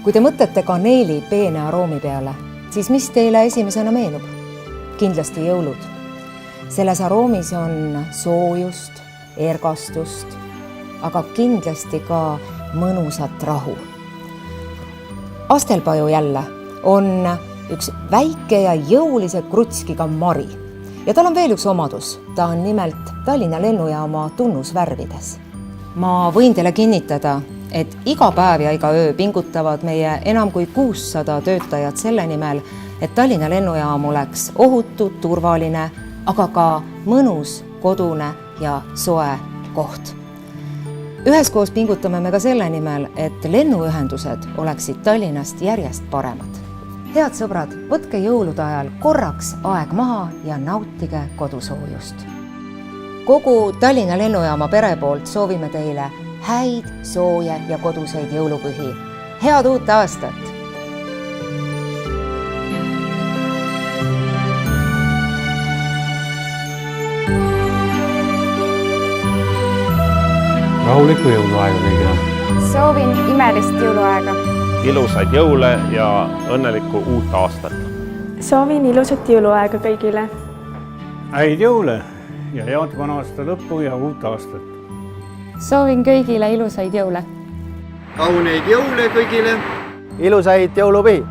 Kui te mõtlete kaneeli peene aroomi peale, siis mis teile esimesena meenub? Kindlasti jõulud. Selles aroomis on soojust, ergastust, aga kindlasti ka mõnusat rahu. Astelpaju jälle on üks väike ja jõulise krutskiga mari. Ja tal on veel üks omadus. Ta on nimelt Tallinna lennujaama tunnusvärvides. Ma võin teile kinnitada, et iga päev ja iga öö pingutavad meie enam kui 600 töötajat selle nimel, et Tallinna lennujaam oleks ohutu, turvaline, aga ka mõnus, kodune ja soe koht. Üheskoos pingutame me ka selle nimel, et lennuühendused oleksid Tallinnast järjest paremad. Head sõbrad, võtke jõulude ajal korraks aeg maha ja nautige kodusoojust. Kogu Tallinna lennujaama pere poolt soovime teile häid, sooje ja koduseid jõulupühi. Head uut aastat! Rahulikku jõuluaega kõigile. Soovin imelist jõuluaega. Ilusaid jõule ja õnnelikku uut aastat. Soovin ilusat jõuluaega kõigile. Häid jõule ja head vana aasta lõppu ja uut aastat. Soovin kõigile ilusaid jõule. Kauneid jõule kõigile. Ilusaid jõulupühi.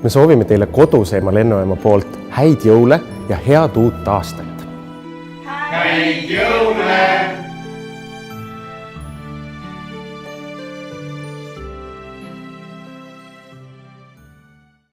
Me soovime teile Koduseema lennujaama poolt häid jõule ja head uut aastat. Häid jõule!